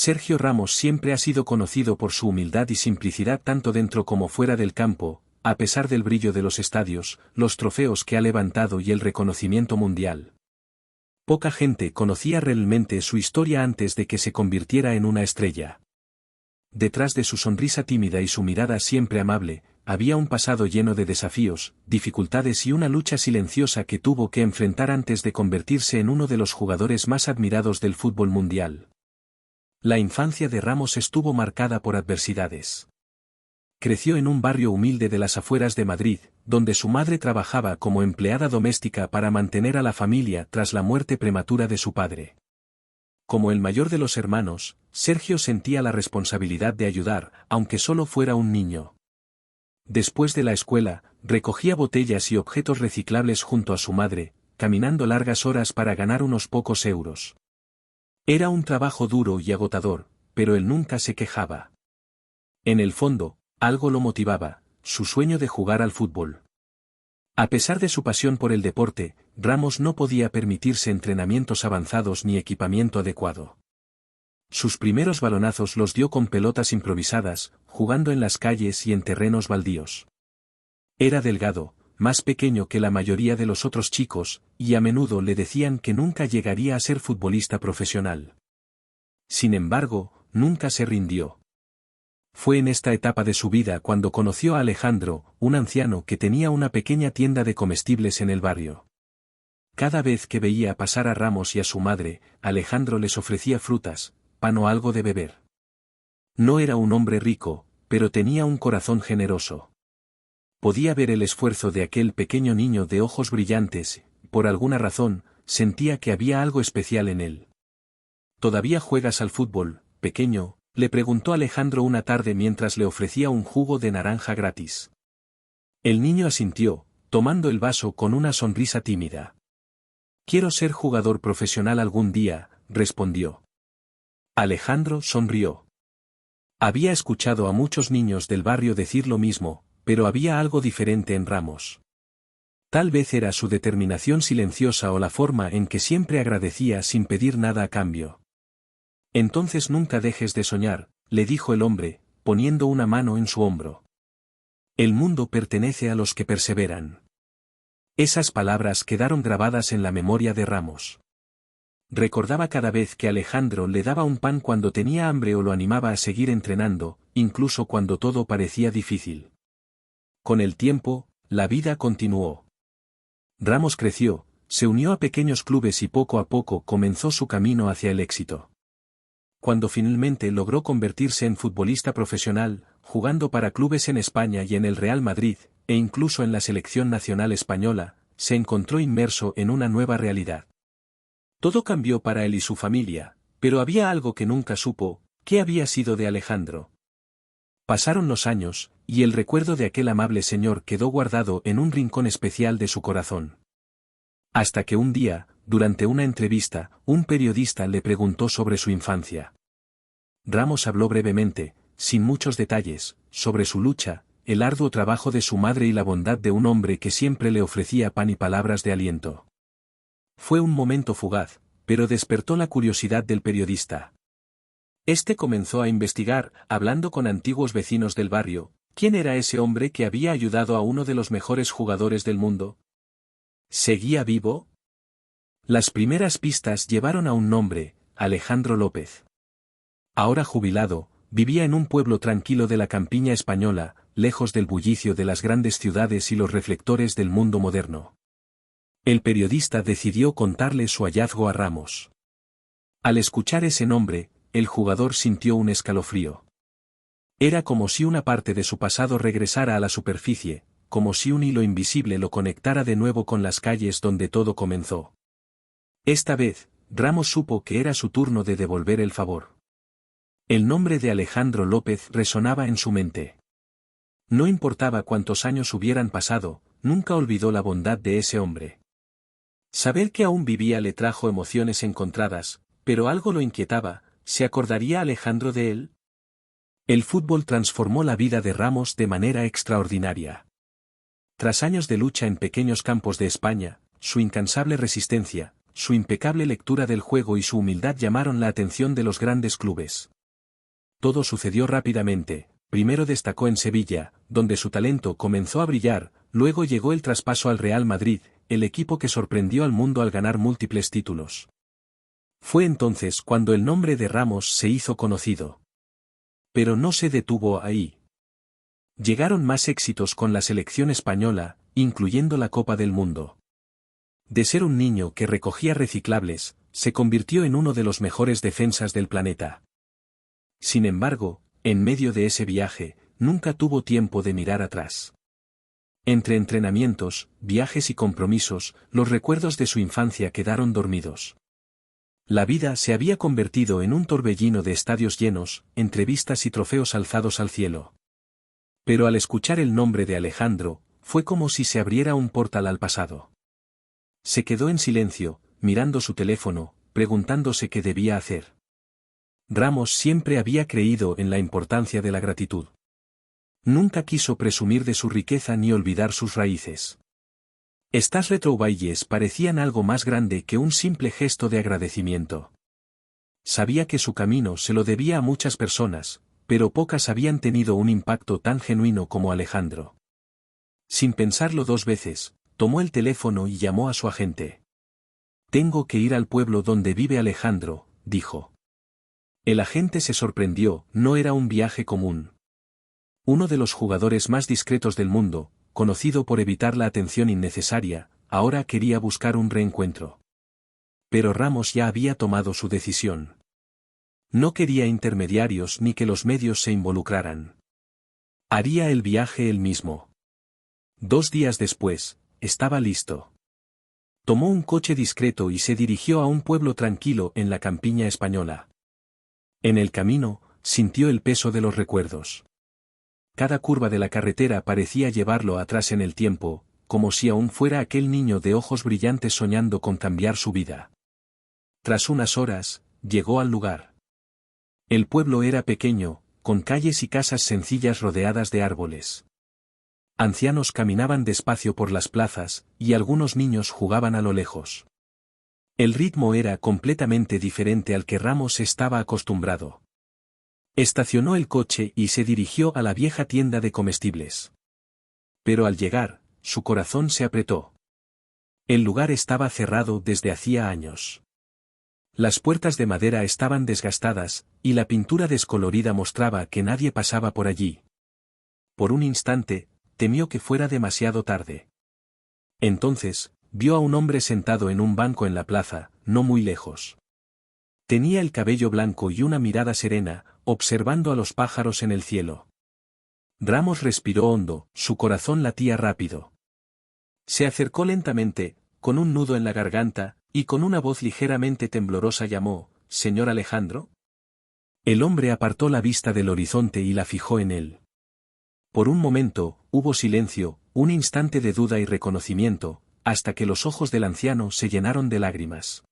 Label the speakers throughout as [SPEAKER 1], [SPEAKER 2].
[SPEAKER 1] Sergio Ramos siempre ha sido conocido por su humildad y simplicidad tanto dentro como fuera del campo, a pesar del brillo de los estadios, los trofeos que ha levantado y el reconocimiento mundial. Poca gente conocía realmente su historia antes de que se convirtiera en una estrella. Detrás de su sonrisa tímida y su mirada siempre amable, había un pasado lleno de desafíos, dificultades y una lucha silenciosa que tuvo que enfrentar antes de convertirse en uno de los jugadores más admirados del fútbol mundial. La infancia de Ramos estuvo marcada por adversidades. Creció en un barrio humilde de las afueras de Madrid, donde su madre trabajaba como empleada doméstica para mantener a la familia tras la muerte prematura de su padre. Como el mayor de los hermanos, Sergio sentía la responsabilidad de ayudar, aunque solo fuera un niño. Después de la escuela, recogía botellas y objetos reciclables junto a su madre, caminando largas horas para ganar unos pocos euros. Era un trabajo duro y agotador, pero él nunca se quejaba. En el fondo, algo lo motivaba, su sueño de jugar al fútbol. A pesar de su pasión por el deporte, Ramos no podía permitirse entrenamientos avanzados ni equipamiento adecuado. Sus primeros balonazos los dio con pelotas improvisadas, jugando en las calles y en terrenos baldíos. Era delgado, más pequeño que la mayoría de los otros chicos, y a menudo le decían que nunca llegaría a ser futbolista profesional. Sin embargo, nunca se rindió. Fue en esta etapa de su vida cuando conoció a Alejandro, un anciano que tenía una pequeña tienda de comestibles en el barrio. Cada vez que veía pasar a Ramos y a su madre, Alejandro les ofrecía frutas, pan o algo de beber. No era un hombre rico, pero tenía un corazón generoso. Podía ver el esfuerzo de aquel pequeño niño de ojos brillantes, por alguna razón, sentía que había algo especial en él. ¿Todavía juegas al fútbol, pequeño?, le preguntó Alejandro una tarde mientras le ofrecía un jugo de naranja gratis. El niño asintió, tomando el vaso con una sonrisa tímida. Quiero ser jugador profesional algún día, respondió. Alejandro sonrió. Había escuchado a muchos niños del barrio decir lo mismo, pero había algo diferente en Ramos. Tal vez era su determinación silenciosa o la forma en que siempre agradecía sin pedir nada a cambio. Entonces nunca dejes de soñar, le dijo el hombre, poniendo una mano en su hombro. El mundo pertenece a los que perseveran. Esas palabras quedaron grabadas en la memoria de Ramos. Recordaba cada vez que Alejandro le daba un pan cuando tenía hambre o lo animaba a seguir entrenando, incluso cuando todo parecía difícil. Con el tiempo, la vida continuó. Ramos creció, se unió a pequeños clubes y poco a poco comenzó su camino hacia el éxito. Cuando finalmente logró convertirse en futbolista profesional, jugando para clubes en España y en el Real Madrid, e incluso en la selección nacional española, se encontró inmerso en una nueva realidad. Todo cambió para él y su familia, pero había algo que nunca supo: ¿qué había sido de Alejandro? Pasaron los años, y el recuerdo de aquel amable señor quedó guardado en un rincón especial de su corazón. Hasta que un día, durante una entrevista, un periodista le preguntó sobre su infancia. Ramos habló brevemente, sin muchos detalles, sobre su lucha, el arduo trabajo de su madre y la bondad de un hombre que siempre le ofrecía pan y palabras de aliento. Fue un momento fugaz, pero despertó la curiosidad del periodista. Este comenzó a investigar, hablando con antiguos vecinos del barrio. ¿Quién era ese hombre que había ayudado a uno de los mejores jugadores del mundo? ¿Seguía vivo? Las primeras pistas llevaron a un nombre: Alejandro López. Ahora jubilado, vivía en un pueblo tranquilo de la campiña española, lejos del bullicio de las grandes ciudades y los reflectores del mundo moderno. El periodista decidió contarle su hallazgo a Ramos. Al escuchar ese nombre, el jugador sintió un escalofrío. Era como si una parte de su pasado regresara a la superficie, como si un hilo invisible lo conectara de nuevo con las calles donde todo comenzó. Esta vez, Ramos supo que era su turno de devolver el favor. El nombre de Alejandro López resonaba en su mente. No importaba cuántos años hubieran pasado, nunca olvidó la bondad de ese hombre. Saber que aún vivía le trajo emociones encontradas, pero algo lo inquietaba: ¿se acordaría Alejandro de él? El fútbol transformó la vida de Ramos de manera extraordinaria. Tras años de lucha en pequeños campos de España, su incansable resistencia, su impecable lectura del juego y su humildad llamaron la atención de los grandes clubes. Todo sucedió rápidamente. Primero destacó en Sevilla, donde su talento comenzó a brillar, luego llegó el traspaso al Real Madrid, el equipo que sorprendió al mundo al ganar múltiples títulos. Fue entonces cuando el nombre de Ramos se hizo conocido. Pero no se detuvo ahí. Llegaron más éxitos con la selección española, incluyendo la Copa del Mundo. De ser un niño que recogía reciclables, se convirtió en uno de los mejores defensas del planeta. Sin embargo, en medio de ese viaje, nunca tuvo tiempo de mirar atrás. Entre entrenamientos, viajes y compromisos, los recuerdos de su infancia quedaron dormidos. La vida se había convertido en un torbellino de estadios llenos, entrevistas y trofeos alzados al cielo. Pero al escuchar el nombre de Alejandro, fue como si se abriera un portal al pasado. Se quedó en silencio, mirando su teléfono, preguntándose qué debía hacer. Ramos siempre había creído en la importancia de la gratitud. Nunca quiso presumir de su riqueza ni olvidar sus raíces. Estas retrouvailles parecían algo más grande que un simple gesto de agradecimiento. Sabía que su camino se lo debía a muchas personas, pero pocas habían tenido un impacto tan genuino como Alejandro. Sin pensarlo dos veces, tomó el teléfono y llamó a su agente. «Tengo que ir al pueblo donde vive Alejandro», dijo. El agente se sorprendió, no era un viaje común. Uno de los jugadores más discretos del mundo, conocido por evitar la atención innecesaria, ahora quería buscar un reencuentro. Pero Ramos ya había tomado su decisión. No quería intermediarios ni que los medios se involucraran. Haría el viaje él mismo. 2 días después, estaba listo. Tomó un coche discreto y se dirigió a un pueblo tranquilo en la campiña española. En el camino, sintió el peso de los recuerdos. Cada curva de la carretera parecía llevarlo atrás en el tiempo, como si aún fuera aquel niño de ojos brillantes soñando con cambiar su vida. Tras unas horas, llegó al lugar. El pueblo era pequeño, con calles y casas sencillas rodeadas de árboles. Ancianos caminaban despacio por las plazas, y algunos niños jugaban a lo lejos. El ritmo era completamente diferente al que Ramos estaba acostumbrado. Estacionó el coche y se dirigió a la vieja tienda de comestibles. Pero al llegar, su corazón se apretó. El lugar estaba cerrado desde hacía años. Las puertas de madera estaban desgastadas, y la pintura descolorida mostraba que nadie pasaba por allí. Por un instante, temió que fuera demasiado tarde. Entonces, vio a un hombre sentado en un banco en la plaza, no muy lejos. Tenía el cabello blanco y una mirada serena, observando a los pájaros en el cielo. Ramos respiró hondo, su corazón latía rápido. Se acercó lentamente, con un nudo en la garganta, y con una voz ligeramente temblorosa llamó, «¿Señor Alejandro?». El hombre apartó la vista del horizonte y la fijó en él. Por un momento, hubo silencio, un instante de duda y reconocimiento, hasta que los ojos del anciano se llenaron de lágrimas.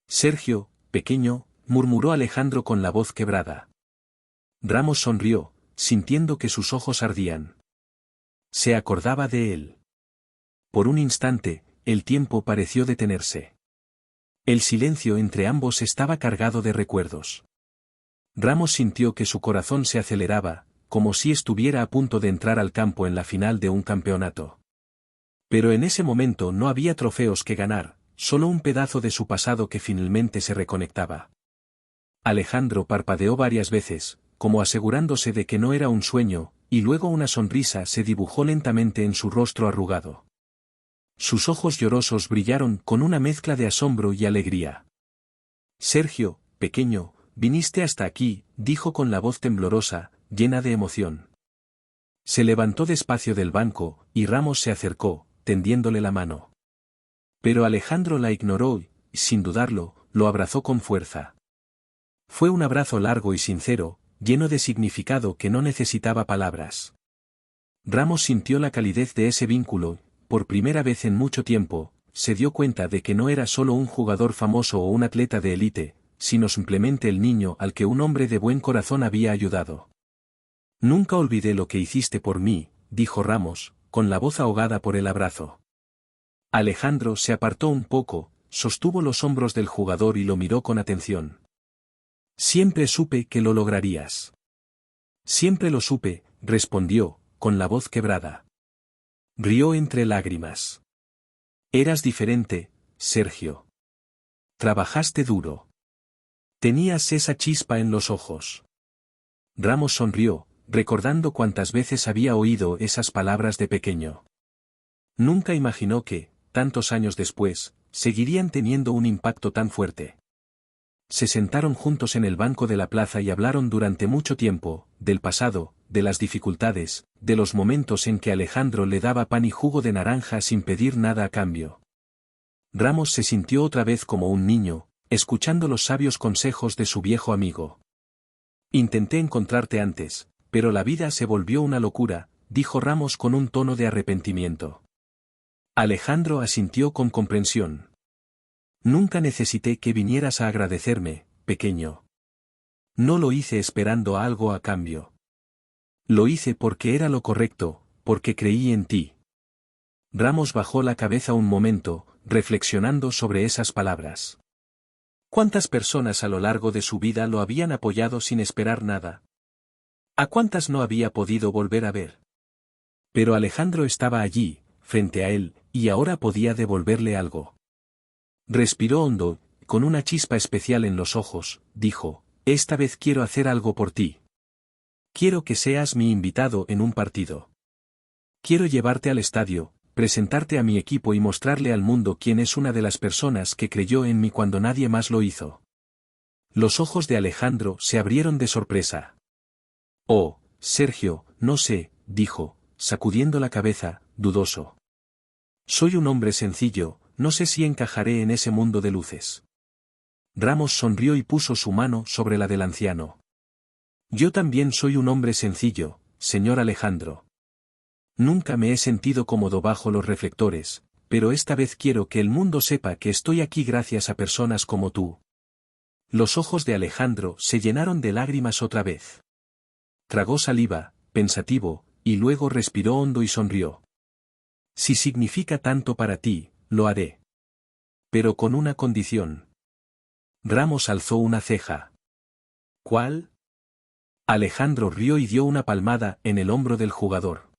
[SPEAKER 1] «Sergio, pequeño», murmuró Alejandro con la voz quebrada. Ramos sonrió, sintiendo que sus ojos ardían. Se acordaba de él. Por un instante, el tiempo pareció detenerse. El silencio entre ambos estaba cargado de recuerdos. Ramos sintió que su corazón se aceleraba, como si estuviera a punto de entrar al campo en la final de un campeonato. Pero en ese momento no había trofeos que ganar, solo un pedazo de su pasado que finalmente se reconectaba. Alejandro parpadeó varias veces, como asegurándose de que no era un sueño, y luego una sonrisa se dibujó lentamente en su rostro arrugado. Sus ojos llorosos brillaron con una mezcla de asombro y alegría. «Sergio, pequeño, viniste hasta aquí», dijo con la voz temblorosa, llena de emoción. Se levantó despacio del banco, y Ramos se acercó, tendiéndole la mano. Pero Alejandro la ignoró y, sin dudarlo, lo abrazó con fuerza. Fue un abrazo largo y sincero, lleno de significado que no necesitaba palabras. Ramos sintió la calidez de ese vínculo, por primera vez en mucho tiempo, se dio cuenta de que no era solo un jugador famoso o un atleta de élite, sino simplemente el niño al que un hombre de buen corazón había ayudado. «Nunca olvidé lo que hiciste por mí», dijo Ramos, con la voz ahogada por el abrazo. Alejandro se apartó un poco, sostuvo los hombros del jugador y lo miró con atención. Siempre supe que lo lograrías. Siempre lo supe, respondió, con la voz quebrada. Rió entre lágrimas. Eras diferente, Sergio. Trabajaste duro. Tenías esa chispa en los ojos. Ramos sonrió, recordando cuántas veces había oído esas palabras de pequeño. Nunca imaginó que, tantos años después, seguirían teniendo un impacto tan fuerte. Se sentaron juntos en el banco de la plaza y hablaron durante mucho tiempo, del pasado, de las dificultades, de los momentos en que Alejandro le daba pan y jugo de naranja sin pedir nada a cambio. Ramos se sintió otra vez como un niño, escuchando los sabios consejos de su viejo amigo. Intenté encontrarte antes, pero la vida se volvió una locura, dijo Ramos con un tono de arrepentimiento. Alejandro asintió con comprensión. Nunca necesité que vinieras a agradecerme, pequeño. No lo hice esperando algo a cambio. Lo hice porque era lo correcto, porque creí en ti. Ramos bajó la cabeza un momento, reflexionando sobre esas palabras. ¿Cuántas personas a lo largo de su vida lo habían apoyado sin esperar nada? ¿A cuántas no había podido volver a ver? Pero Alejandro estaba allí, frente a él, y ahora podía devolverle algo. Respiró hondo, con una chispa especial en los ojos, dijo, esta vez quiero hacer algo por ti. Quiero que seas mi invitado en un partido. Quiero llevarte al estadio, presentarte a mi equipo y mostrarle al mundo quién es una de las personas que creyó en mí cuando nadie más lo hizo. Los ojos de Alejandro se abrieron de sorpresa. Oh, Sergio, no sé, dijo, sacudiendo la cabeza, dudoso. Soy un hombre sencillo, no sé si encajaré en ese mundo de luces. Ramos sonrió y puso su mano sobre la del anciano. Yo también soy un hombre sencillo, señor Alejandro. Nunca me he sentido cómodo bajo los reflectores, pero esta vez quiero que el mundo sepa que estoy aquí gracias a personas como tú. Los ojos de Alejandro se llenaron de lágrimas otra vez. Tragó saliva, pensativo, y luego respiró hondo y sonrió. Si significa tanto para ti, lo haré. Pero con una condición. Ramos alzó una ceja. ¿Cuál? Alejandro rió y dio una palmada en el hombro del jugador.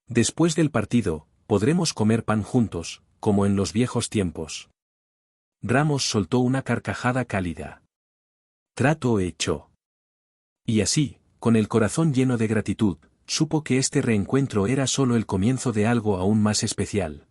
[SPEAKER 1] Después del partido, podremos comer pan juntos, como en los viejos tiempos. Ramos soltó una carcajada cálida. Trato hecho. Y así, con el corazón lleno de gratitud, supo que este reencuentro era solo el comienzo de algo aún más especial.